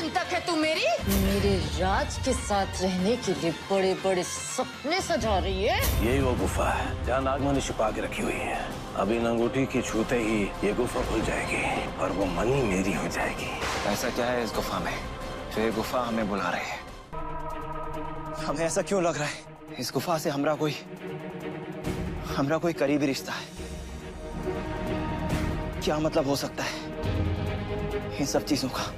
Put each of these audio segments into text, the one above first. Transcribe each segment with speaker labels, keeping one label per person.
Speaker 1: बंधक है तू मेरी? मेरे राज के साथ रहने के लिए बड़े बड़े सपने सजा रही है।
Speaker 2: यही वो गुफा है जहाँ नागमणि छिपा के रखी हुई है। अभी अंगूठी की छूते ही ये गुफा खुल जाएगी और वो मणि मेरी हो जाएगी।
Speaker 3: ऐसा क्या है इस गुफा में जो ये गुफा हमें बुला रही है? हमें ऐसा क्यों लग रहा है इस गुफा से हमरा कोई करीबी रिश्ता है? क्या मतलब हो सकता है इन सब चीजों का?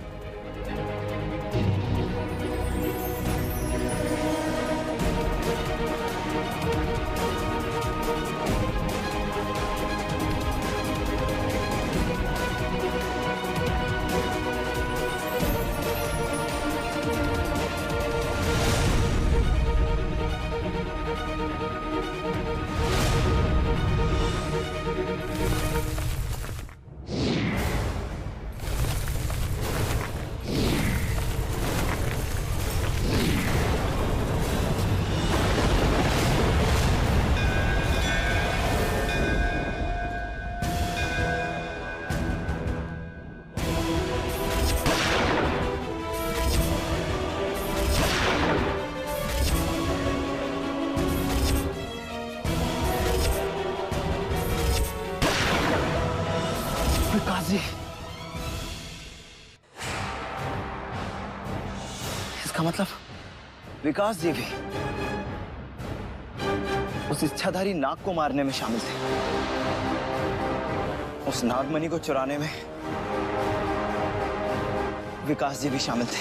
Speaker 3: विकास जी, इसका मतलब विकास जी भी उस इच्छाधारी नाग को मारने में शामिल थे। उस नागमणि को चुराने में विकास जी भी शामिल थे।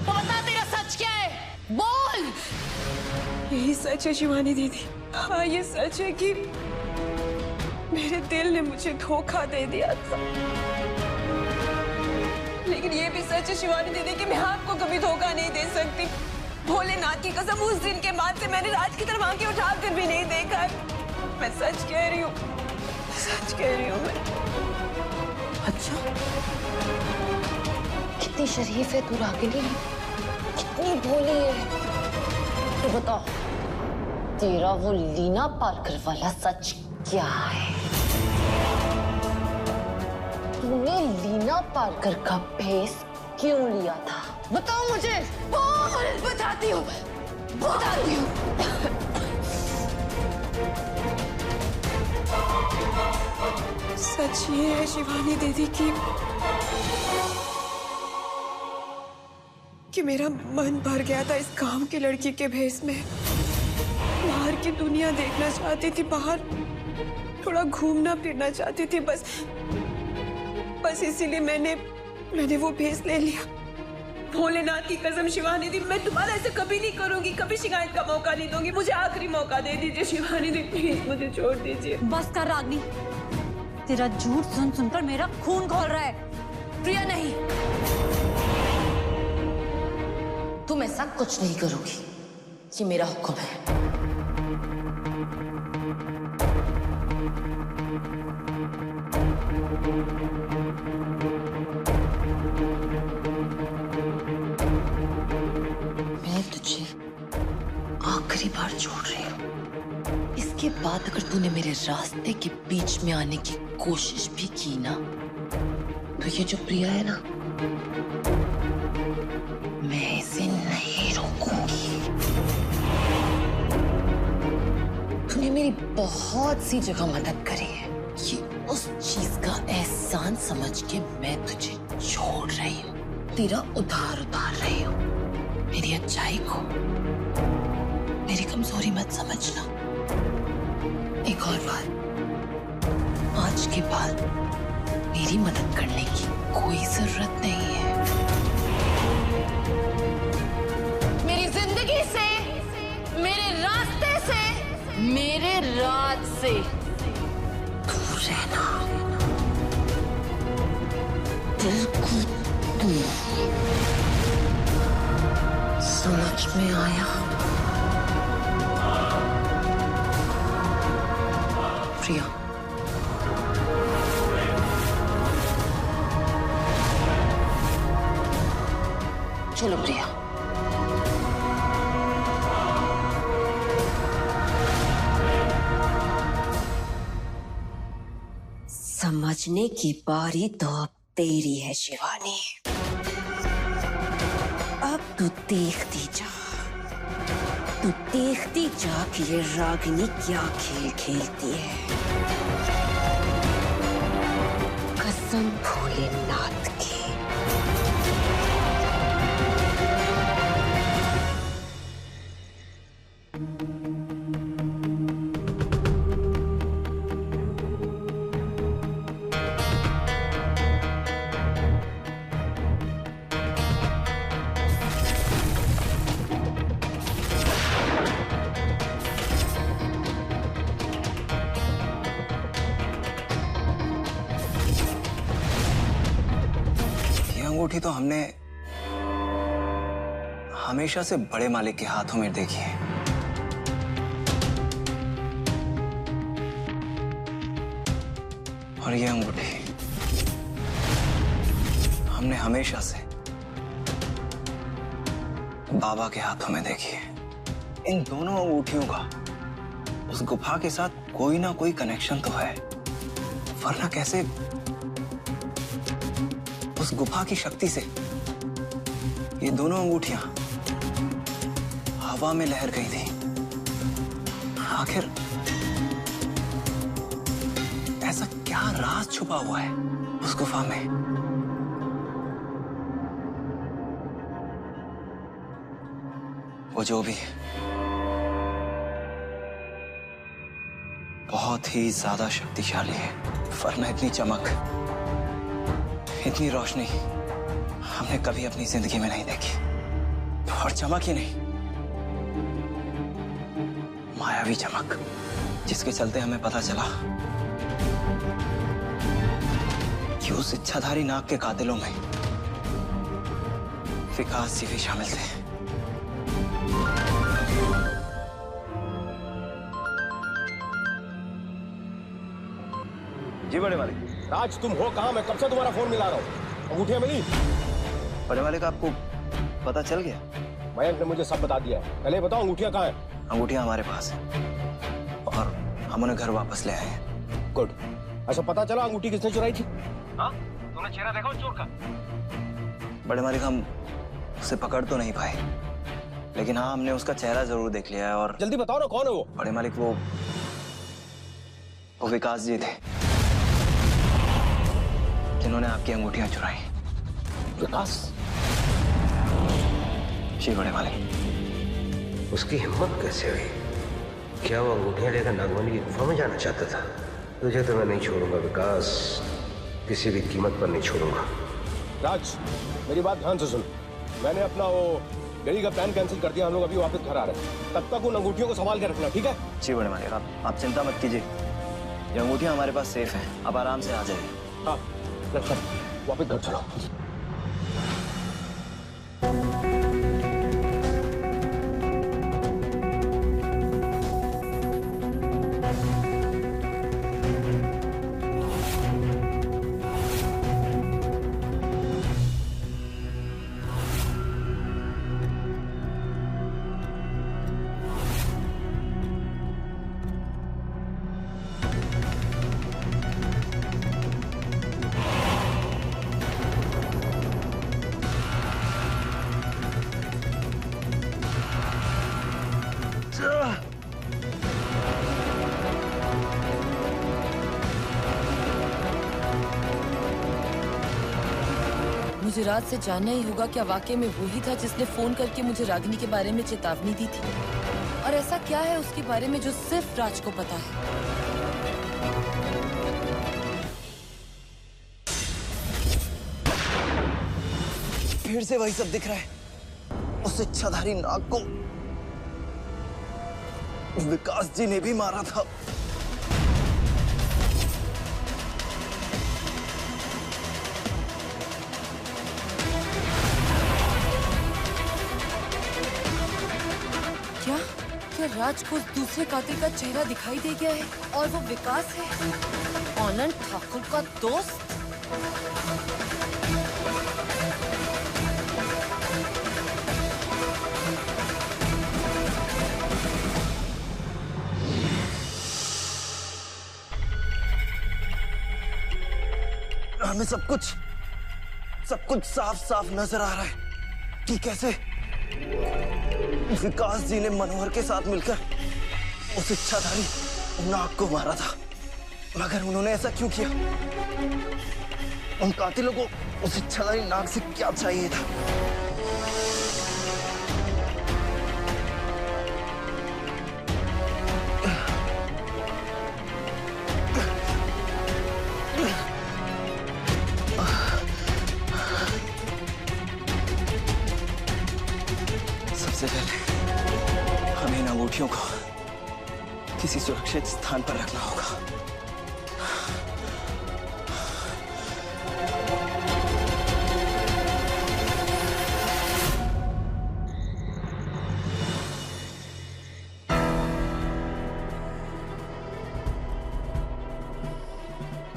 Speaker 1: बता तेरा सच क्या है, बोल।
Speaker 4: यही सच है शिवानी दीदी। हाँ, ये सच है कि मेरे दिल ने मुझे धोखा दे दिया था। लेकिन ये भी सच है शिवानी दीदी कि मैं आपको कभी धोखा नहीं दे सकती। भोलेनाथ की कसम, उस दिन के बाद से मैंने राज की तरफ आंखें उठाकर भी नहीं देखा। मैं सच कह रही हूँ, सच कह रही हूँ मैं।
Speaker 1: अच्छा, कितनी शरीफ है तू रागिनी, कितनी भोली है। तो बता, तेरा वो लीना पारकर वाला सच क्या है? तूने लीना पारकर का भेस क्यों लिया था? बताओ मुझे। बोल। बताती हूँ, बताती हूँ।
Speaker 4: सच ये है शिवानी दीदी कि मेरा मन भर गया था इस गांव की लड़की के भेस में। बाहर की दुनिया देखना चाहती थी, बाहर थोड़ा घूमना फिरना चाहती थी। बस इसीलिए मैंने वो भेस ले लिया। भोलेनाथ की कसम शिवानी दी, मैं तुम्हारा ऐसे कभी नहीं करूंगी, कभी शिकायत का मौका नहीं दूंगी। मुझे आखिरी मौका दे दीजिए शिवानी दी, प्लीज मुझे छोड़ दीजिए।
Speaker 5: बस कर रागनी, तेरा झूठ सुन सुनकर मेरा खून खौल रहा है।
Speaker 1: प्रिया नहीं, तुम ऐसा कुछ नहीं करोगी, ये मेरा हुक्म है। मैं तुझे आखिरी बार छोड़ रही हूँ। इसके बाद अगर तूने मेरे रास्ते के बीच में आने की कोशिश भी की ना, तो ये जो प्रिया है ना, मैं इसे नहीं रोकूंगी। तूने मेरी बहुत सी जगह मदद करी है, ये उस चीज का एहसान समझ के मैं तुझे छोड़ रही हूँ। तेरा उधार उतार रही हूँ। मेरी अच्छाई को मेरी कमजोरी मत समझना। एक और बात, आज के बाद मेरी मदद करने की कोई जरूरत नहीं है। मेरी जिंदगी से, मेरे रास्ते से, मेरे राज से दूर रहना। बिल्कुल दूर। समझ में आया? प्रिया, चलो प्रिया।
Speaker 4: समझने की बारी तो अब तेरी है शिवानी। अब तू देखती जा कि ये रागिनी क्या खेल खेलती है। कसम भोलेनाथ की।
Speaker 3: अंगूठी तो हमने हमेशा से बड़े मालिक के हाथों में देखी है। और ये अंगूठी हमने हमेशा से बाबा के हाथों में देखी है। इन दोनों अंगूठियों का उस गुफा के साथ कोई ना कोई कनेक्शन तो है, वरना कैसे उस गुफा की शक्ति से ये दोनों अंगूठियां हवा में लहर गई थी। आखिर ऐसा क्या राज छुपा हुआ है उस गुफा में? वो जो भी बहुत ही ज्यादा शक्तिशाली है, वरना इतनी चमक, इतनी रोशनी हमने कभी अपनी जिंदगी में नहीं देखी। और चमक ही नहीं, मायावी चमक, जिसके चलते हमें पता चला कि उस इच्छाधारी नाग के कातिलों में विकास जी भी शामिल थे।
Speaker 2: जी बड़े मालिक।
Speaker 6: राज तुम हो कहाँ? मैं कब से तुम्हारा फोन मिला रहा हूँ। अंगूठियां मिली?
Speaker 3: बड़े मालिक आपको पता चल गया?
Speaker 6: मयंक ने मुझे सब बता दिया है। पहले बताओ अंगूठियां कहाँ है?
Speaker 3: अंगूठियां हमारे पास है और हम उन्हें घर वापस ले आए हैं।
Speaker 6: गुड। अच्छा पता चला अंगूठी किसने चुराई थी?
Speaker 2: हाँ? तुमने चेहरा देखा चोर का?
Speaker 3: बड़े मालिक हम उसे पकड़ तो नहीं पाए, लेकिन हाँ हमने उसका चेहरा जरूर देख लिया है। और
Speaker 6: जल्दी बताओ ना कौन है वो?
Speaker 3: बड़े मालिक वो विकास जी थे जिन्होंने आपकी अंगूठियां चुराई।
Speaker 6: विकास?
Speaker 3: जी बड़े मालिक।
Speaker 7: उसकी हिम्मत कैसे हुई? क्या वो अंगूठियां लेकर नागमणि की गुफा में जाना चाहता था? तुझे तो मैं नहीं छोड़ूंगा विकास, किसी भी कीमत पर नहीं छोड़ूंगा।
Speaker 6: राज मेरी बात ध्यान से सुन। मैंने अपना वो गली का प्लान कैंसिल कर दिया। हम लोग अभी वापस घर आ रहे हैं। तब तक उन अंगूठियों को संभाल के रखना, ठीक है?
Speaker 3: जी बड़े मालिक, आप चिंता मत कीजिए, ये अंगूठियां हमारे पास सेफ हैं। आप आराम से आ जाइए।
Speaker 6: हाँ चल वापस घर चलो।
Speaker 8: मुझे राज से जानना ही होगा क्या वाकई में वो ही था जिसने फोन करके मुझे रागिनी के बारे में चेतावनी दी थी, और ऐसा क्या है उसके बारे में जो सिर्फ राज को पता है।
Speaker 3: फिर से वही सब दिख रहा है। उस इच्छाधारी नाग को विकास जी ने भी मारा था।
Speaker 8: क्या राज को दूसरे कातिल का चेहरा दिखाई दे गया है और वो विकास है, आनंद ठाकुर का दोस्त?
Speaker 3: हमें सब कुछ साफ साफ नजर आ रहा है कि कैसे विकास जी ने मनोहर के साथ मिलकर उस इच्छाधारी नाग को मारा था। मगर उन्होंने ऐसा क्यों किया? उन कातिलों को उस इच्छाधारी नाग से क्या चाहिए था? सबसे पहले हमें इन अंगूठियों को किसी सुरक्षित स्थान पर रखना होगा।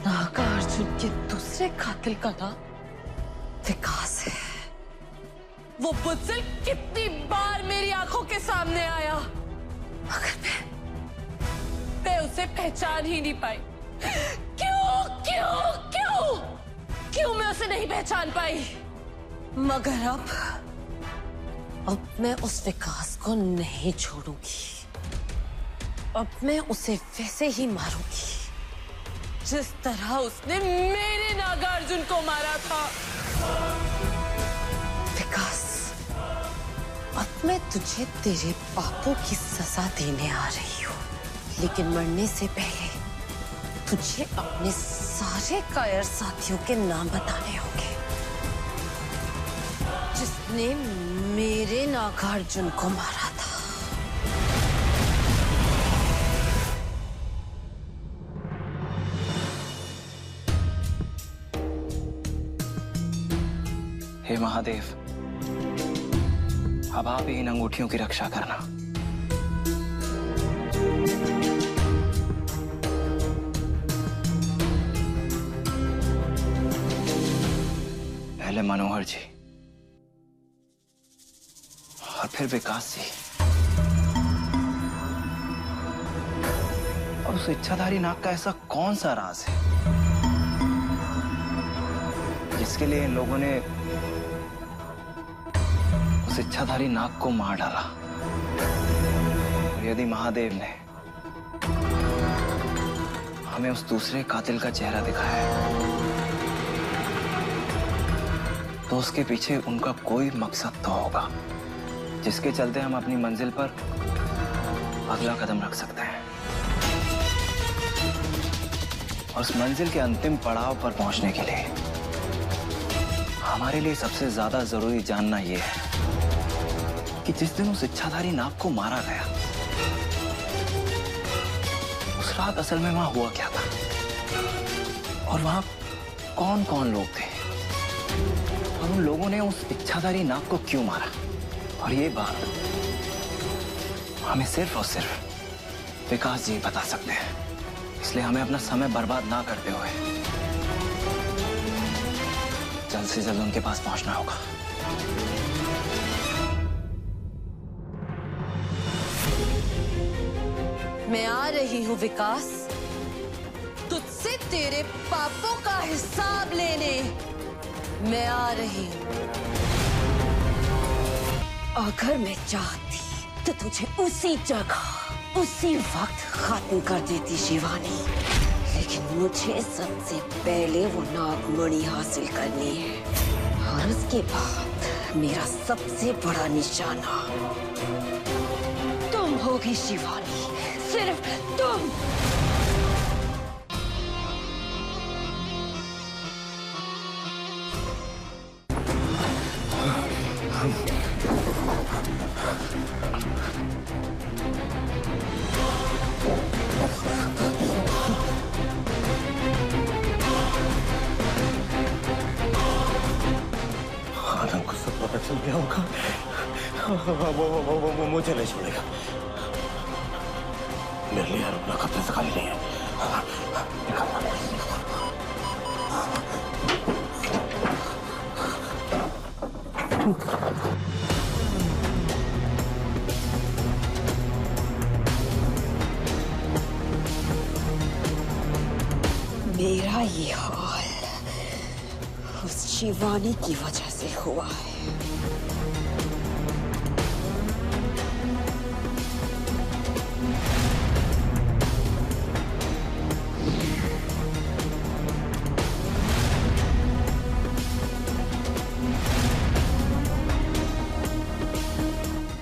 Speaker 8: नागार्जुन के दूसरे कातिल का नाम विकास है। वो बुज़दिल कितनी बार मेरी आंखों के सामने आया, मगर मैं उसे पहचान ही नहीं पाई। क्यों मैं उसे नहीं पहचान पाई? मगर अब मैं उस विकास को नहीं छोड़ूंगी। अब मैं उसे वैसे ही मारूंगी जिस तरह उसने मेरे नागार्जुन को मारा था। विकास, अब मैं तुझे तेरे पापों की सजा देने आ रही हूँ, लेकिन मरने से पहले तुझे अपने सारे कायर साथियों के नाम बताने होंगे जिसने मेरे नागार्जुन को मारा था।
Speaker 3: हे महादेव, अब आप इन अंगूठियों की रक्षा करना। पहले मनोहर जी और फिर विकास जी, और उस इच्छाधारी नाग का ऐसा कौन सा राज है जिसके लिए इन लोगों ने उस इच्छाधारी नाग को मार डाला? और यदि महादेव ने हमें उस दूसरे कातिल का चेहरा दिखाया है, तो उसके पीछे उनका कोई मकसद तो होगा जिसके चलते हम अपनी मंजिल पर अगला कदम रख सकते हैं। और उस मंजिल के अंतिम पड़ाव पर पहुंचने के लिए हमारे लिए सबसे ज्यादा जरूरी जानना यह है कि जिस दिन उस इच्छाधारी नाग को मारा गया, उस रात असल में वहां हुआ क्या था, और वहां कौन कौन लोग थे, और उन लोगों ने उस इच्छाधारी नाग को क्यों मारा। और ये बात हमें सिर्फ और सिर्फ विकास जी बता सकते हैं। इसलिए हमें अपना समय बर्बाद ना करते हुए जल्द से जल्द उनके पास पहुंचना होगा।
Speaker 8: मैं आ रही हूँ विकास, तुझसे तेरे पापों का हिसाब लेने मैं आ रही हूँ। अगर मैं चाहती तो तुझे उसी जगह उसी वक्त खत्म कर देती शिवानी, लेकिन मुझे सबसे पहले वो नागमणि हासिल करनी है, और उसके बाद मेरा सबसे बड़ा निशाना तुम होगी शिवानी, सिर्फ तुम।
Speaker 6: आनंद को सब पता चल गया होगा, वो मुझे नहीं छोड़ेगा। मेरे लिए रुकना खतरे से खाली नहीं है।
Speaker 4: मेरा ये हाल शिवानी की वजह से हुआ है।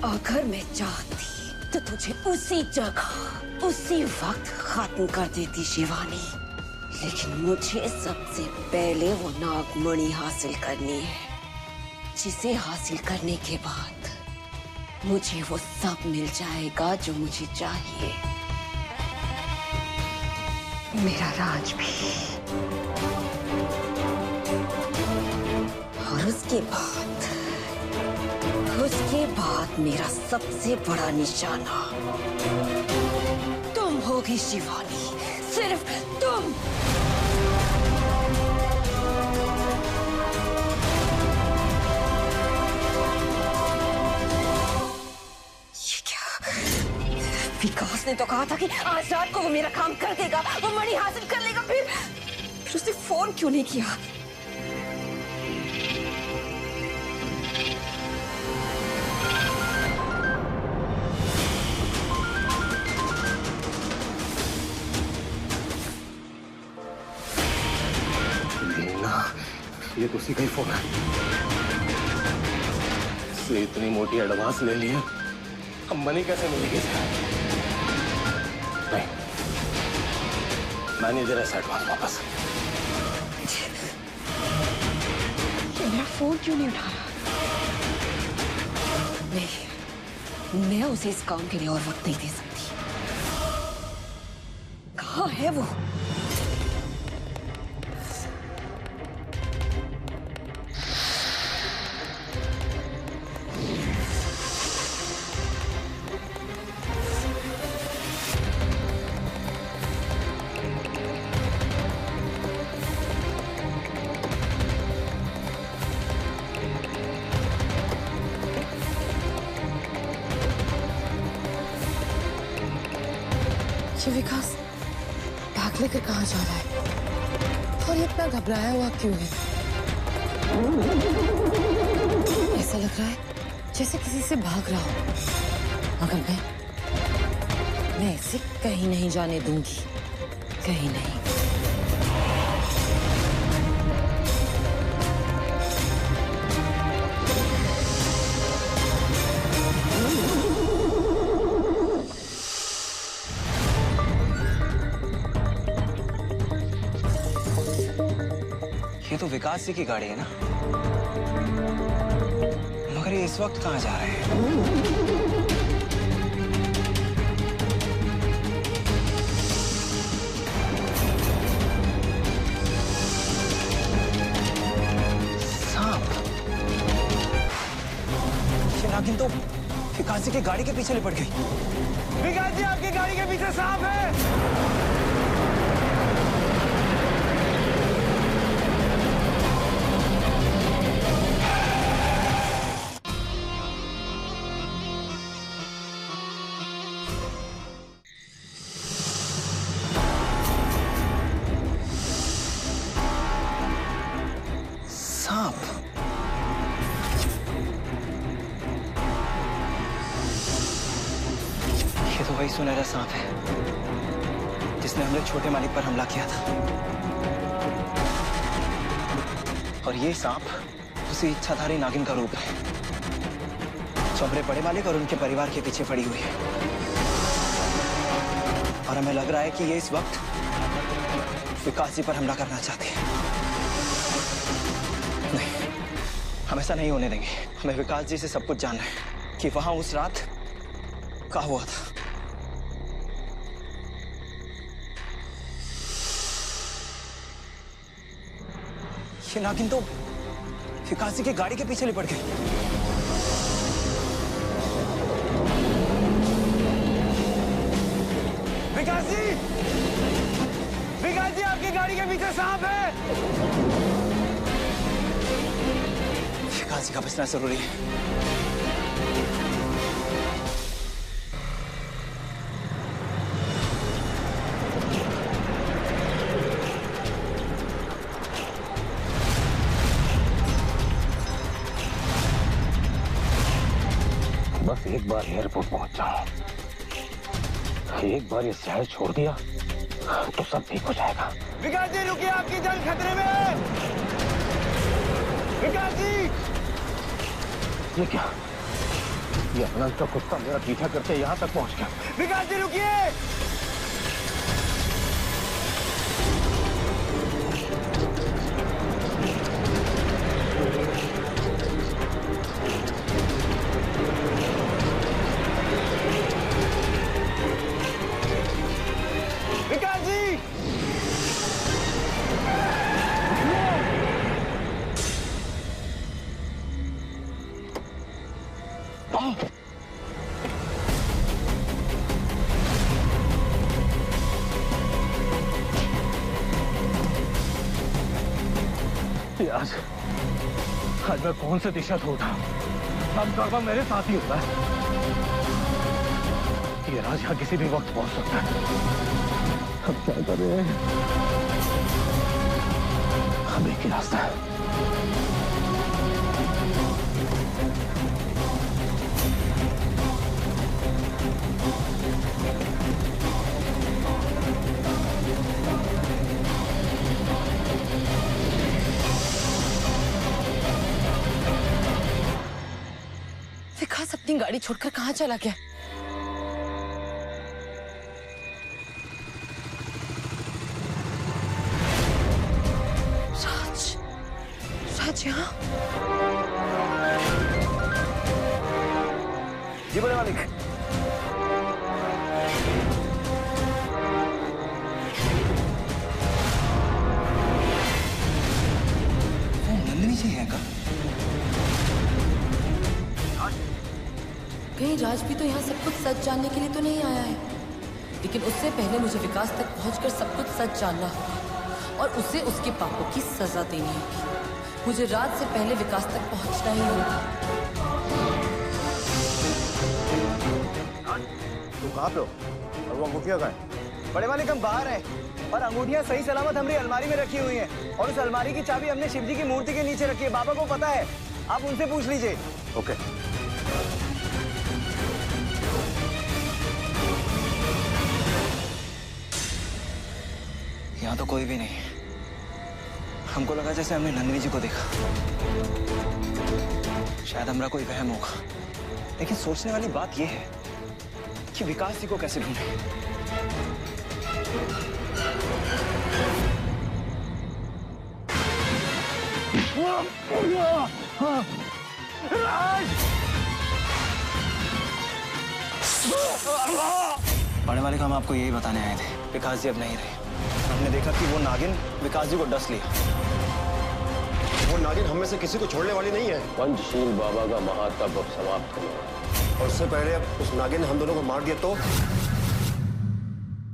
Speaker 4: अगर मैं चाहती तो तुझे उसी जगह उसी वक्त खत्म कर देती शिवानी, लेकिन मुझे सबसे पहले वो नागमणि हासिल करनी है, जिसे हासिल करने के बाद मुझे वो सब मिल जाएगा जो मुझे चाहिए, मेरा राज भी। और उसके बाद मेरा सबसे बड़ा निशाना तुम होगी शिवानी, सिर्फ तुम। ये क्या? विकास ने तो कहा था कि आज रात को वो मेरा काम कर देगा, वो मणि हासिल कर लेगा। फिर उसने फोन क्यों नहीं किया?
Speaker 2: ये तो उसी का ही फोन है। इससे इतनी मोटी एडवांस ले ली है, अब मनी कैसे मिलेगी? नहीं, मैं नहीं दे रहा एडवांस वापस।
Speaker 4: मेरा फोन क्यों नहीं उठा रहा? मैं उसे इस काम के लिए और वक्त नहीं दे सकती। कहाँ है वो?
Speaker 1: ये विकास भाग लेकर कहाँ जा रहा है और ये इतना घबराया हुआ क्यों है? ऐसा लग रहा है जैसे किसी से भाग रहा हो, मगर मैं इसे कहीं नहीं जाने दूंगी, कहीं नहीं।
Speaker 3: ये तो विकास जी की गाड़ी है ना, मगर ये इस वक्त कहाँ जा रहे हैं? सांप! ये नागिन तो विकास जी की गाड़ी के पीछे लिपट गई। विकास जी, आपकी गाड़ी के पीछे सांप है। सांप! ये तो वही सुनहरा सांप है जिसने हमने छोटे मालिक पर हमला किया था। और ये सांप उसी इच्छाधारी नागिन का रूप है जो हमारे बड़े मालिक और उनके परिवार के पीछे पड़ी हुई है। और हमें लग रहा है कि ये इस वक्त विकास जी पर हमला करना चाहते हैं। नहीं, हम ऐसा नहीं होने देंगे। हमें विकास जी से सब कुछ जानना है कि वहां उस रात क्या हुआ था। ये नागिन तो विकास जी की गाड़ी के पीछे लिपट गई। विकास जी! विकास जी, आपकी गाड़ी के पीछे सांप है। विकास जी का बचना जरूरी है।
Speaker 2: बस एक बार एयरपोर्ट पहुंच जाऊं, एक बार ये शहर छोड़ दिया तो सब ठीक हो जाएगा।
Speaker 3: विकास जी रुकिए, आपकी जान खतरे में है। विकास जी!
Speaker 2: ये क्या? ये अनंत का कुत्ता मेरा पीछा करके यहाँ तक पहुंच गया।
Speaker 3: विकास जी रुकिए! विकास जी!
Speaker 2: आज मैं कौन से दिशा से उठा? अब गड़बड़ मेरे साथ ही होगा। ये राज यहाँ किसी भी वक्त पहुंच सकता है। अब क्या करें? अब एक ही रास्ता है।
Speaker 8: विकास अपनी गाड़ी छोड़कर कहाँ चला गया? राज यहाँ?
Speaker 3: जी बड़े मालिक। नंदिनी जी है क्या?
Speaker 8: कहीं राज भी तो यहाँ सब कुछ सच जानने के लिए तो नहीं आया है, लेकिन उससे पहले मुझे विकास तक पहुंचकर सब कुछ सच जानना होगा और उसे उसके पापों की सजा देनी होगी। मुझे राज से पहले विकास तक पहुंचना ही होगा।
Speaker 3: तुम कहाँ पे हो? और वो अंगूठियाँ कहाँ हैं? बड़े मालिक हम बाहर हैं और अंगूठियाँ सही सलामत हमारी अलमारी में रखी हुई हैं और उस अलमारी की चाबी हमने शिवजी की मूर्ति के नीचे रखी है। बाबा को पता है, आप उनसे पूछ लीजिए।
Speaker 2: ओके।
Speaker 3: यहाँ तो कोई भी नहीं। हमको लगा जैसे हमने नंदिनी जी को देखा। शायद हमारा कोई वहम होगा, लेकिन सोचने वाली बात यह है कि विकास जी को कैसे ढूंढे। बड़े मालिक हम आपको यही बताने आए थे, विकास जी अब नहीं रहे। हमने देखा कि वो नागिन विकास जी को डस लिया।
Speaker 6: वो नागिन हम में से किसी को छोड़ने वाली नहीं है। पंचशील बाबा का महातप अब समाप्त होगा और उससे पहले अब उस नागिन ने हम दोनों को मार दिया तो